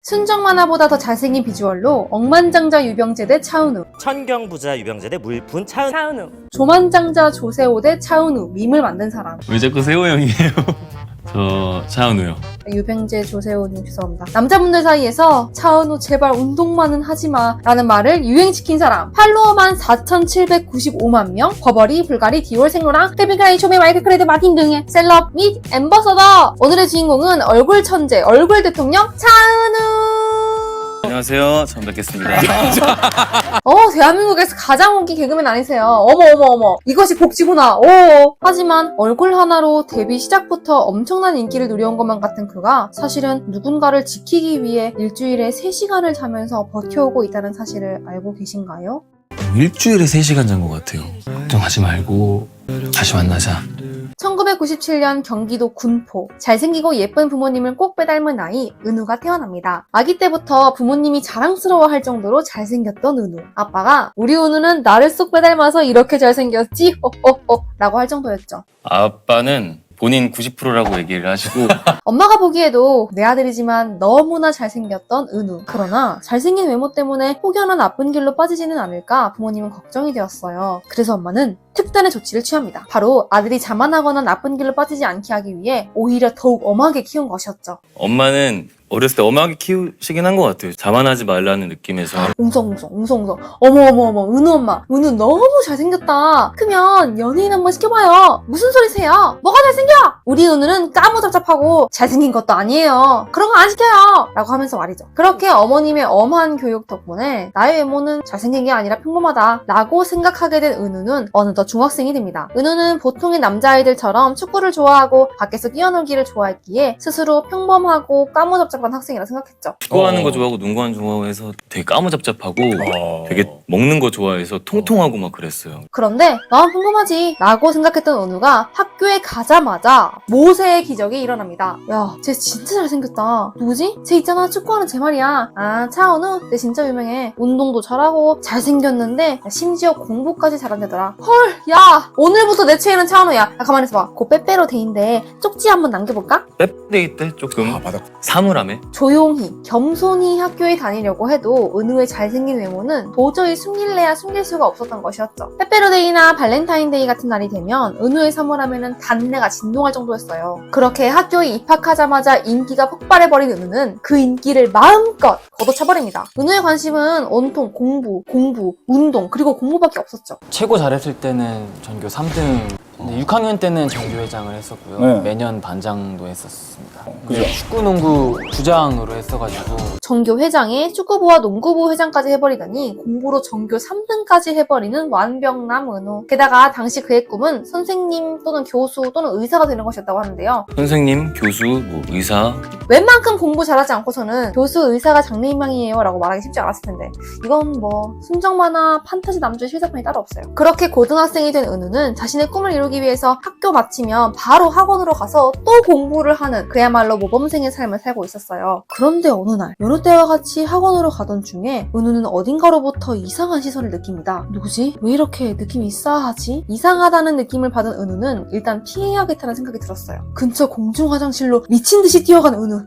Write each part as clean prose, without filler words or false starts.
순정 만화보다 더 잘생긴 비주얼로 억만장자 유병재 대 차은우, 천경부자 유병재 대 물푼 차은우. 조만장자 조세호 대 차은우 밈을 만든 사람. 왜 자꾸 세호 형이에요? 저 차은우요. 유병재, 조세호님 죄송합니다. 남자분들 사이에서 차은우 제발 운동만은 하지마 라는 말을 유행시킨 사람. 팔로워만 4,795만 명, 버버리, 불가리, 디올, 생로랑, 페비가이, 쇼메, 마이클 크레드, 마틴 등의 셀럽 및 엠버서더. 오늘의 주인공은 얼굴 천재, 얼굴 대통령 차은우. 안녕하세요. 처음 뵙겠습니다. 대한민국에서 가장 인기 개그맨 아니세요? 어머. 이것이 복지구나. 오. 하지만 얼굴 하나로 데뷔 시작부터 엄청난 인기를 누려온 것만 같은 그가 사실은 누군가를 지키기 위해 일주일에 3시간을 자면서 버텨오고 있다는 사실을 알고 계신가요? 일주일에 3시간 잔 것 같아요. 걱정하지 말고 다시 만나자. 1997년 경기도 군포. 잘생기고 예쁜 부모님을 꼭 빼닮은 아이 은우가 태어납니다. 아기 때부터 부모님이 자랑스러워할 정도로 잘생겼던 은우. 아빠가 우리 은우는 나를 쏙 빼닮아서 이렇게 잘생겼지? 라고 할 정도였죠. 아빠는 본인 90%라고 얘기를 하시고 엄마가 보기에도 내 아들이지만 너무나 잘생겼던 은우. 그러나 잘생긴 외모 때문에 혹여나 나쁜 길로 빠지지는 않을까 부모님은 걱정이 되었어요. 그래서 엄마는 특단의 조치를 취합니다. 바로 아들이 자만하거나 나쁜 길로 빠지지 않게 하기 위해 오히려 더욱 엄하게 키운 것이었죠. 엄마는 어렸을 때 엄하게 키우시긴 한 것 같아요. 자만하지 말라는 느낌에서. 웅성웅성. 어머. 은우 엄마. 은우 너무 잘생겼다. 크면 연예인 한번 시켜봐요. 무슨 소리세요? 뭐가 잘생겨? 우리 은우는 까무잡잡하고 잘생긴 것도 아니에요. 그런 거 안 시켜요. 라고 하면서 말이죠. 그렇게 어머님의 엄한 교육 덕분에 나의 외모는 잘생긴 게 아니라 평범하다 라고 생각하게 된 은우는 어느덧 중학생이 됩니다. 은우는 보통의 남자아이들처럼 축구를 좋아하고 밖에서 뛰어놀기를 좋아했기에 스스로 평범하고 까무잡잡한 학생이라 생각했죠. 축구하는 거 좋아하고 농구하는 거 좋아해서 되게 까무잡잡하고 되게 먹는 거 좋아해서 통통하고 막 그랬어요. 그런데 난 평범하지 라고 생각했던 은우가 학교에 가자마자 모세의 기적이 일어납니다. 야, 쟤 진짜 잘생겼다. 누구지? 쟤 있잖아, 축구하는 쟤 말이야. 아, 차은우? 쟤 진짜 유명해. 운동도 잘하고 잘생겼는데 심지어 공부까지 잘한다더라. 헐, 야, 오늘부터 내 최애는 차은우야. 야, 가만히 있어봐. 고 빼빼로 데이인데 쪽지 한번 남겨볼까? 빼빼데이 때 조금 사물함에 조용히 겸손히 학교에 다니려고 해도 은우의 잘생긴 외모는 도저히 숨길래야 숨길 수가 없었던 것이었죠. 빼빼로데이나 발렌타인데이 같은 날이 되면 은우의 사물함에는 단내가 진동할 정도였어요. 그렇게 학교에 입학하자마자 인기가 폭발해버린 은우는 그 인기를 마음껏 걷어차버립니다. 은우의 관심은 온통 공부, 운동, 그리고 공부밖에 없었죠. 최고 잘했을 때는 전교 3등, 6학년 때는 전교회장을 했었고요. 네. 매년 반장도 했었습니다. 그리고 축구, 농구 부장으로 했어가지고 전교 회장에 축구부와 농구부 회장까지 해버리더니 공부로 전교 3등까지 해버리는 완벽남 은우. 게다가 당시 그의 꿈은 선생님 또는 교수 또는 의사가 되는 것이었다고 하는데요. 선생님, 교수, 뭐 의사. 웬만큼 공부 잘하지 않고서는 교수, 의사가 장래희망이에요 라고 말하기 쉽지 않았을 텐데 이건 뭐 순정만화, 판타지 남주의 실사판이 따로 없어요. 그렇게 고등학생이 된 은우는 자신의 꿈을 이루기 위해서 학교 마치면 바로 학원으로 가서 또 공부를 하는 그야말로 모범생의 삶을 살고 있었어요. 그런데 어느 날 여느 때와 같이 학원으로 가던 중에 은우는 어딘가로부터 이상한 시선을 느낍니다. 누구지? 왜 이렇게 느낌이 이상하지? 이상하다는 느낌을 받은 은우는 일단 피해야겠다는 생각이 들었어요. 근처 공중 화장실로 미친 듯이 뛰어간 은우.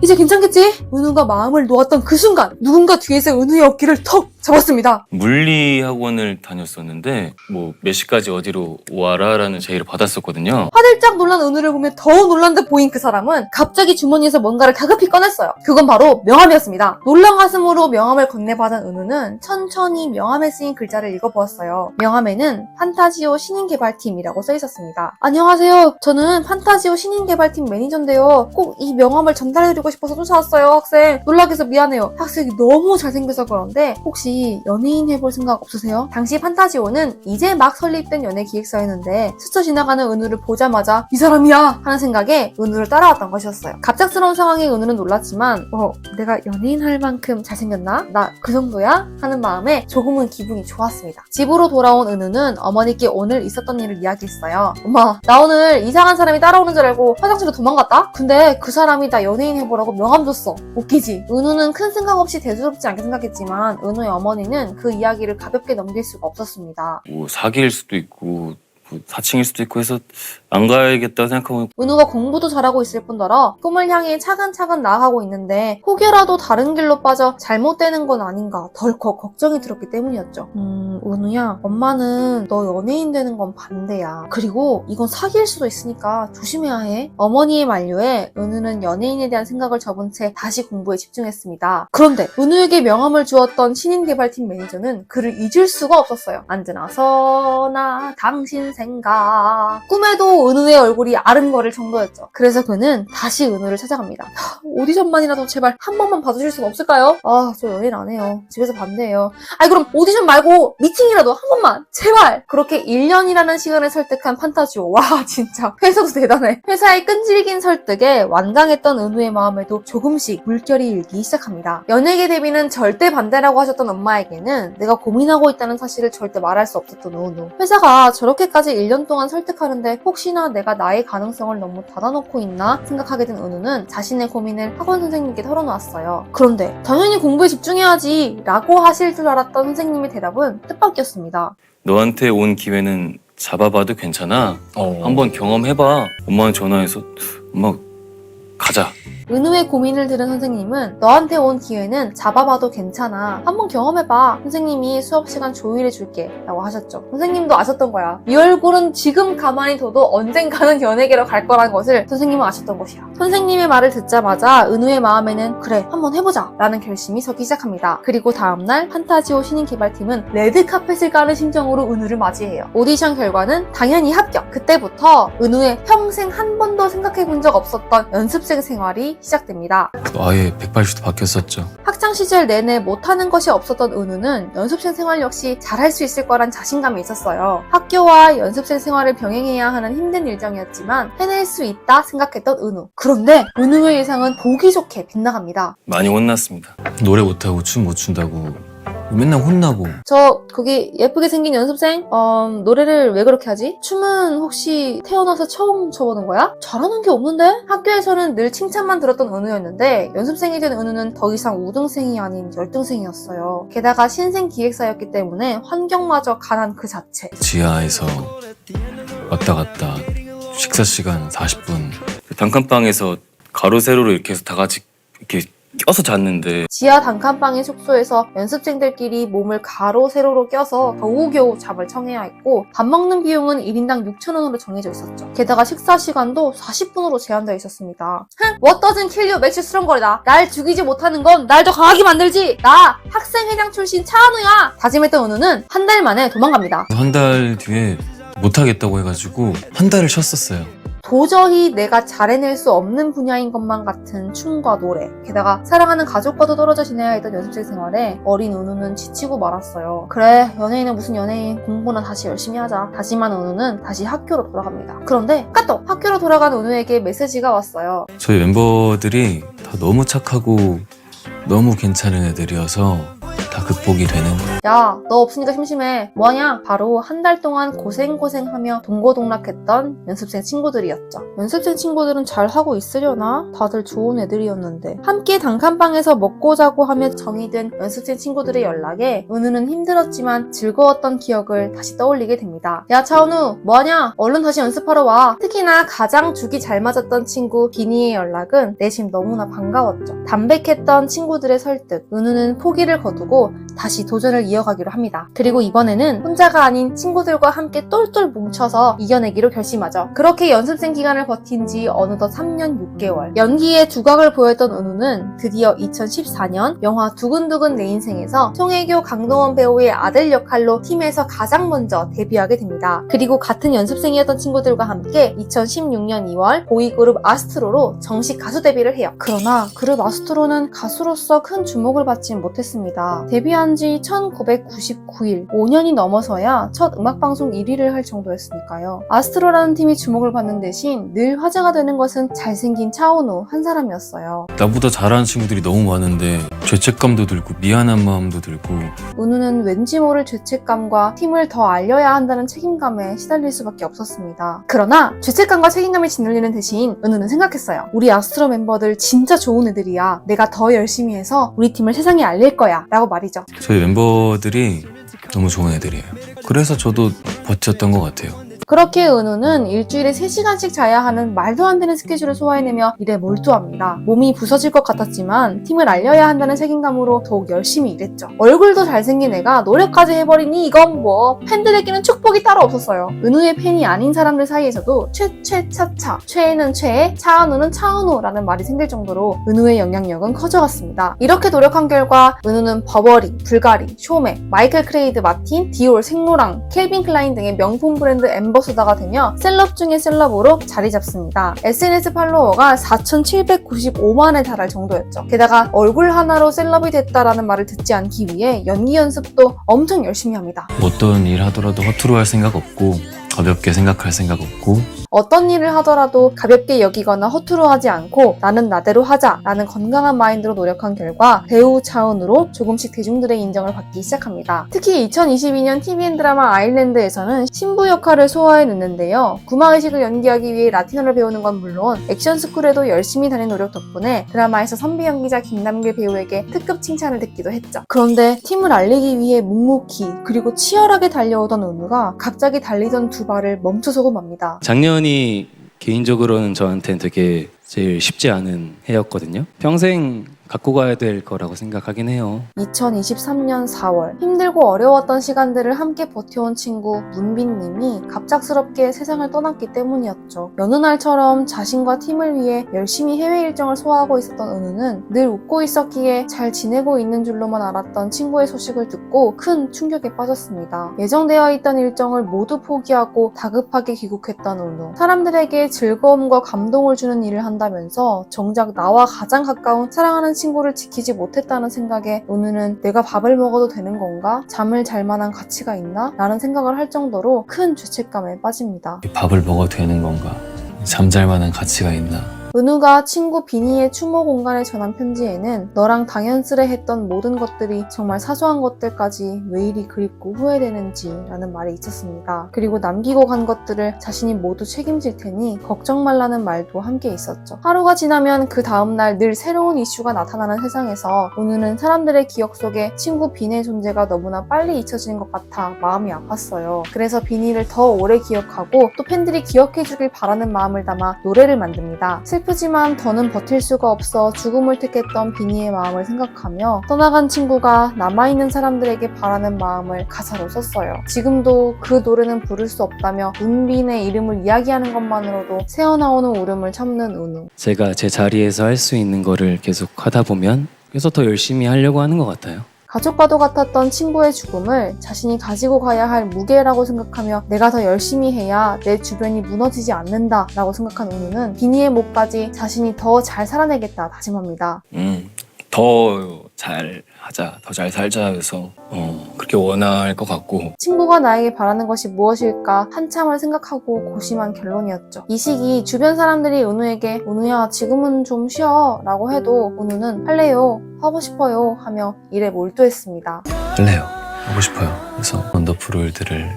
이제 괜찮겠지? 은우가 마음을 놓았던 그 순간 누군가 뒤에서 은우의 어깨를 턱 잡았습니다. 물리 학원을 다녔었는데 뭐 몇 시까지 어디로 와라라는 제의를 받았었거든요. 화들짝 놀란 은우를 보며 더 놀란 듯 보인 그 사람은 갑자기 주머니에서 뭔가를 다급히 꺼냈어요. 그건 바로 명함이었습니다. 놀란 가슴으로 명함을 건네받은 은우는 천천히 명함에 쓰인 글자를 읽어보았어요. 명함에는 판타지오 신인개발팀이라고 써있었습니다. 안녕하세요. 저는 판타지오 신인개발팀 매니저인데요. 꼭 이 명함을 전달해드리고 싶어서 쫓아왔어요. 학생. 놀라게 해서 미안해요. 학생이 너무 잘생겨서 그런데 혹시 연예인 해볼 생각 없으세요? 당시 판타지오는 이제 막 설립된 연예 기획사였는데 스쳐 지나가는 은우를 보자마자 이 사람이야! 하는 생각에 은우를 따라왔던 것이었어요. 갑작스러운 상황에 은우는 놀랐지만 내가 연예인 할 만큼 잘생겼나? 나 그 정도야? 하는 마음에 조금은 기분이 좋았습니다. 집으로 돌아온 은우는 어머니께 오늘 있었던 일을 이야기했어요. 엄마, 나 오늘 이상한 사람이 따라오는 줄 알고 화장실로 도망갔다? 근데 그 사람이 나 연예인 해보라고 명함 줬어. 웃기지? 은우는 큰 생각 없이 대수롭지 않게 생각했지만 은우의 어머니는 그 이야기를 가볍게 넘길 수가 없었습니다. 뭐 사기일 수도 있고 4층일 수도 있고 해서 안 가야겠다 생각하고 은우가 공부도 잘하고 있을 뿐더러 꿈을 향해 차근차근 나아가고 있는데 혹여라도 다른 길로 빠져 잘못되는 건 아닌가 덜컥 걱정이 들었기 때문이었죠. 은우야, 엄마는 너 연예인 되는 건 반대야. 그리고 이건 사기일 수도 있으니까 조심해야 해. 어머니의 만류에 은우는 연예인에 대한 생각을 접은 채 다시 공부에 집중했습니다. 그런데 은우에게 명함을 주었던 신인개발팀 매니저는 그를 잊을 수가 없었어요. 언제나 서나 당신 생각. 꿈에도 은우의 얼굴이 아른거릴 정도였죠. 그래서 그는 다시 은우를 찾아갑니다. 오디션만이라도 제발 한 번만 봐주실 수는 없을까요? 아, 저 연예인 안 해요. 집에서 반대해요. 아니 그럼 오디션 말고 미팅이라도 한 번만 제발. 그렇게 1년이라는 시간을 설득한 판타지오. 와 진짜 회사도 대단해. 회사의 끈질긴 설득에 완강했던 은우의 마음에도 조금씩 물결이 일기 시작합니다. 연예계 데뷔는 절대 반대라고 하셨던 엄마에게는 내가 고민하고 있다는 사실을 절대 말할 수 없었던 은우. 회사가 저렇게까지 1년 동안 설득하는데 혹시나 내가 나의 가능성을 너무 닫아놓고 있나 생각하게 된 은우는 자신의 고민을 학원 선생님께 털어놓았어요. 그런데 당연히 공부에 집중해야지 라고 하실 줄 알았던 선생님의 대답은 뜻밖이었습니다. 너한테 온 기회는 잡아봐도 괜찮아. 한번 경험해봐. 엄마한테 전화해서 엄마 가자. 은우의 고민을 들은 선생님은 너한테 온 기회는 잡아봐도 괜찮아. 한번 경험해봐. 선생님이 수업시간 조율해줄게 라고 하셨죠. 선생님도 아셨던 거야. 이 얼굴은 지금 가만히 둬도 언젠가는 연예계로 갈 거라는 것을 선생님은 아셨던 것이야. 선생님의 말을 듣자마자 은우의 마음에는 그래 한번 해보자 라는 결심이 서기 시작합니다. 그리고 다음날 판타지오 신인개발팀은 레드카펫을 까는 심정으로 은우를 맞이해요. 오디션 결과는 당연히 합격. 그때부터 은우의 평생 한 번도 생각해본 적 없었던 연습생 생활이 시작됩니다. 아예 180도 바뀌었었죠. 학창시절 내내 못하는 것이 없었던 은우는 연습생 생활 역시 잘할 수 있을 거란 자신감이 있었어요. 학교와 연습생 생활을 병행해야 하는 힘든 일정이었지만 해낼 수 있다 생각했던 은우. 그런데 은우의 예상은 보기 좋게 빗나갑니다. 많이 혼났습니다. 노래 못하고 춤 못 춘다고 맨날 혼나고. 저 거기 예쁘게 생긴 연습생? 노래를 왜 그렇게 하지? 춤은 혹시 태어나서 처음 춰보는 거야? 잘하는 게 없는데? 학교에서는 늘 칭찬만 들었던 은우였는데 연습생이 된 은우는 더 이상 우등생이 아닌 열등생이었어요. 게다가 신생 기획사였기 때문에 환경마저 가난 그 자체. 지하에서 왔다 갔다 식사 시간 40분. 단칸방에서 가로 세로로 이렇게 해서 다 같이 이렇게 껴서 잤는데 지하 단칸방의 숙소에서 연습생들끼리 몸을 가로 세로로 껴서 겨우겨우 잠을 청해야 했고 밥 먹는 비용은 1인당 6,000원으로 정해져 있었죠. 게다가 식사 시간도 40분으로 제한되어 있었습니다. What doesn't kill you makes you stronger. 날 죽이지 못하는 건 날 더 강하게 만들지. 나 학생회장 출신 차은우야. 다짐했던 은우는 한 달 만에 도망갑니다. 한 달 뒤에 못하겠다고 해가지고 한 달을 쉬었었어요. 도저히 내가 잘해낼 수 없는 분야인 것만 같은 춤과 노래, 게다가 사랑하는 가족과도 떨어져 지내야 했던 연습생 생활에 어린 은우는 지치고 말았어요. 그래, 연예인은 무슨 연예인, 공부나 다시 열심히 하자. 다짐한 은우는 다시 학교로 돌아갑니다. 그런데 까똑! 학교로 돌아간 은우에게 메시지가 왔어요. 저희 멤버들이 다 너무 착하고 너무 괜찮은 애들이어서 다 극복이 되는. 야, 너 없으니까 심심해. 뭐하냐? 바로 한 달 동안 고생하며 동고동락했던 연습생 친구들이었죠. 연습생 친구들은 잘하고 있으려나? 다들 좋은 애들이었는데. 함께 단칸방에서 먹고 자고 하며 정이 든 연습생 친구들의 연락에 은우는 힘들었지만 즐거웠던 기억을 다시 떠올리게 됩니다. 야, 차은우, 뭐하냐? 얼른 다시 연습하러 와. 특히나 가장 죽이 잘 맞았던 친구 비니의 연락은 내심 너무나 반가웠죠. 담백했던 친구들의 설득, 은우는 포기를 거두고 다시 도전을 이어가기로 합니다. 그리고 이번에는 혼자가 아닌 친구들과 함께 똘똘 뭉쳐서 이겨내기로 결심하죠. 그렇게 연습생 기간을 버틴 지 어느덧 3년 6개월. 연기에 두각을 보였던 은우는 드디어 2014년 영화 두근두근 내 인생에서 송혜교, 강동원 배우의 아들 역할로 팀에서 가장 먼저 데뷔하게 됩니다. 그리고 같은 연습생이었던 친구들과 함께 2016년 2월 보이그룹 아스트로로 정식 가수 데뷔를 해요. 그러나 그룹 아스트로는 가수로서 큰 주목을 받지 못했습니다. 데뷔한 지 1999일, 5년이 넘어서야 첫 음악방송 1위를 할 정도였으니까요. 아스트로라는 팀이 주목을 받는 대신 늘 화제가 되는 것은 잘생긴 차은우 한 사람이었어요. 나보다 잘하는 친구들이 너무 많은데 죄책감도 들고 미안한 마음도 들고. 은우는 왠지 모를 죄책감과 팀을 더 알려야 한다는 책임감에 시달릴 수밖에 없었습니다. 그러나 죄책감과 책임감이 짓눌리는 대신 은우는 생각했어요. 우리 아스트로 멤버들 진짜 좋은 애들이야. 내가 더 열심히 해서 우리 팀을 세상에 알릴 거야 라고 말이죠. 저희 멤버들이 너무 좋은 애들이에요. 그래서 저도 버텼던 것 같아요. 그렇게 은우는 일주일에 3시간씩 자야 하는 말도 안 되는 스케줄을 소화해내며 일에 몰두합니다. 몸이 부서질 것 같았지만 팀을 알려야 한다는 책임감으로 더욱 열심히 일했죠. 얼굴도 잘생긴 애가 노력까지 해버리니 이건 뭐 팬들에게는 축복이 따로 없었어요. 은우의 팬이 아닌 사람들 사이에서도 최최차차, 최애는 최애, 차은우는 차은우라는 말이 생길 정도로 은우의 영향력은 커져갔습니다. 이렇게 노력한 결과 은우는 버버리, 불가리, 쇼메, 마이클 크레이드 마틴, 디올, 생로랑, 켈빈 클라인 등의 명품 브랜드 앰버서더가 되며 셀럽 중의 셀럽으로 자리 잡습니다. SNS 팔로워가 4,795만에 달할 정도였죠. 게다가 얼굴 하나로 셀럽이 됐다라는 말을 듣지 않기 위해 연기 연습도 엄청 열심히 합니다. 어떤 일 하더라도 허투루 할 생각 없고 가볍게 생각할 생각 없고 어떤 일을 하더라도 가볍게 여기거나 허투루 하지 않고 나는 나대로 하자라는 건강한 마인드로 노력한 결과 배우 차은우로 조금씩 대중들의 인정을 받기 시작합니다. 특히 2022년 TVN 드라마 아일랜드에서는 신부 역할을 소화해냈는데요. 구마의식을 연기하기 위해 라틴어를 배우는 건 물론 액션 스쿨에도 열심히 다닌 노력 덕분에 드라마에서 선배 연기자 김남길 배우에게 특급 칭찬을 듣기도 했죠. 그런데 팀을 알리기 위해 묵묵히 그리고 치열하게 달려오던 은우가 갑자기 달리던 두 발을 멈춰서고 맙니다. 작년이 개인적으로는 저한테는 되게 제일 쉽지 않은 해였거든요. 평생 갖고 가야 될 거라고 생각하긴 해요. 2023년 4월 힘들고 어려웠던 시간들을 함께 버텨온 친구 문빈님이 갑작스럽게 세상을 떠났기 때문이었죠. 여느 날처럼 자신과 팀을 위해 열심히 해외 일정을 소화하고 있었던 은우는 늘 웃고 있었기에 잘 지내고 있는 줄로만 알았던 친구의 소식을 듣고 큰 충격에 빠졌습니다. 예정되어 있던 일정을 모두 포기하고 다급하게 귀국했던 은우. 사람들에게 즐거움과 감동을 주는 일을 한다면서 정작 나와 가장 가까운 사랑하는 친구를 지키지 못했다는 생각에 은우는 내가 밥을 먹어도 되는 건가? 잠을 잘 만한 가치가 있나? 라는 생각을 할 정도로 큰 죄책감에 빠집니다. 밥을 먹어도 되는 건가? 잠잘 만한 가치가 있나? 은우가 친구 비니의 추모 공간에 전한 편지에는 너랑 당연스레 했던 모든 것들이 정말 사소한 것들까지 왜 이리 그립고 후회되는지 라는 말이 있었습니다. 그리고 남기고 간 것들을 자신이 모두 책임질 테니 걱정 말라는 말도 함께 있었죠. 하루가 지나면 그 다음날 늘 새로운 이슈가 나타나는 세상에서 은우는 사람들의 기억 속에 친구 비니의 존재가 너무나 빨리 잊혀지는 것 같아 마음이 아팠어요. 그래서 비니를 더 오래 기억하고 또 팬들이 기억해주길 바라는 마음을 담아 노래를 만듭니다. 슬프지만 더는 버틸 수가 없어 죽음을 택했던 비니의 마음을 생각하며 떠나간 친구가 남아있는 사람들에게 바라는 마음을 가사로 썼어요. 지금도 그 노래는 부를 수 없다며 문빈의 이름을 이야기하는 것만으로도 새어나오는 울음을 참는 은우. 제가 제 자리에서 할 수 있는 거를 계속 하다 보면 그래서 더 열심히 하려고 하는 것 같아요. 가족과도 같았던 친구의 죽음을 자신이 가지고 가야 할 무게라고 생각하며 내가 더 열심히 해야 내 주변이 무너지지 않는다 라고 생각한 은우는 비니의 목까지 자신이 더 잘 살아내겠다 다짐합니다. 더 잘 하자, 더 잘 살자 해서 그렇게 원할 것 같고. 친구가 나에게 바라는 것이 무엇일까 한참을 생각하고 고심한 결론이었죠. 이 시기 주변 사람들이 은우에게 은우야 지금은 좀 쉬어 라고 해도 은우는 할래요, 하고 싶어요 하며 일에 몰두했습니다. 할래요. 하고 싶어요. 그래서 원더풀월드를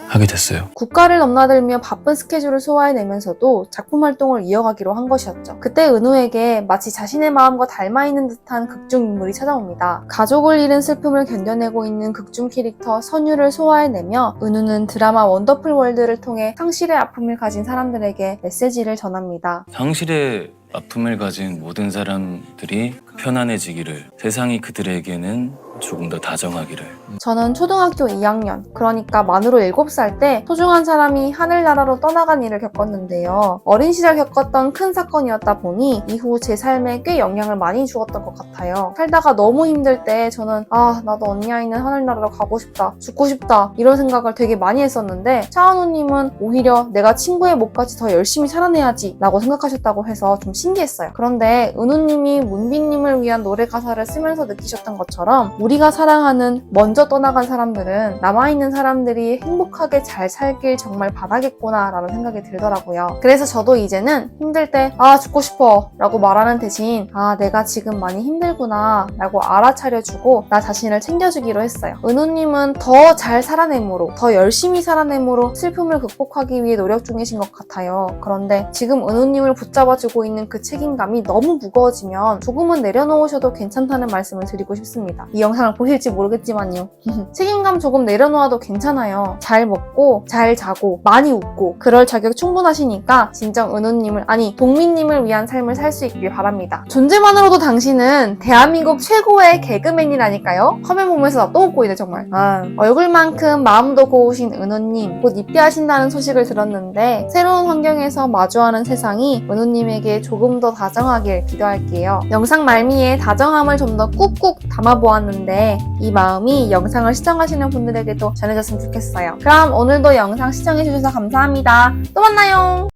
하게 됐어요. 국가를 넘나들며 바쁜 스케줄을 소화해내면서도 작품 활동을 이어가기로 한 것이었죠. 그때 은우에게 마치 자신의 마음과 닮아있는 듯한 극중 인물이 찾아옵니다. 가족을 잃은 슬픔을 견뎌내고 있는 극중 캐릭터 선유를 소화해내며 은우는 드라마 원더풀 월드를 통해 상실의 아픔을 가진 사람들에게 메시지를 전합니다. 상실의 아픔을 가진 모든 사람들이 편안해지기를, 세상이 그들에게는 조금 더 다정하기를. 저는 초등학교 2학년, 그러니까 만으로 7살 때 소중한 사람이 하늘나라로 떠나간 일을 겪었는데요. 어린 시절 겪었던 큰 사건이었다 보니 이후 제 삶에 꽤 영향을 많이 주었던 것 같아요. 살다가 너무 힘들 때 저는 나도 언니야 있는 하늘나라로 가고 싶다, 죽고 싶다 이런 생각을 되게 많이 했었는데 차은우님은 오히려 내가 친구의 목까지 더 열심히 살아내야지 라고 생각하셨다고 해서 좀 신기했어요. 그런데 은우님이 문빈님을 위한 노래 가사를 쓰면서 느끼셨던 것처럼 우리가 사랑하는 먼저 떠나간 사람들은 남아있는 사람들이 행복하게 잘 살길 정말 바라겠구나 라는 생각이 들더라고요. 그래서 저도 이제는 힘들 때 죽고 싶어 라고 말하는 대신 내가 지금 많이 힘들구나 라고 알아차려주고 나 자신을 챙겨주기로 했어요. 은우님은 더 잘 살아내므로 더 열심히 살아내므로 슬픔을 극복하기 위해 노력 중이신 것 같아요. 그런데 지금 은우님을 붙잡아주고 있는 그 책임감이 너무 무거워지면 조금은 내려놓으셔도 괜찮다는 말씀을 드리고 싶습니다. 이 영상 영상을 보실지 모르겠지만요. 책임감 조금 내려놓아도 괜찮아요. 잘 먹고 잘 자고 많이 웃고 그럴 자격 충분하시니까 진정 은우님을 아니 동민님을 위한 삶을 살 수 있길 바랍니다. 존재만으로도 당신은 대한민국 최고의 개그맨이라니까요. 화면 보면서 또 웃고 있네 정말. 얼굴만큼 마음도 고우신 은우님 곧 입대하신다는 소식을 들었는데 새로운 환경에서 마주하는 세상이 은우님에게 조금 더 다정하길 기도할게요. 영상 말미에 다정함을 좀 더 꾹꾹 담아보았는데 이 마음이 영상을 시청하시는 분들에게도 전해졌으면 좋겠어요. 그럼 오늘도 영상 시청해주셔서 감사합니다. 또 만나요.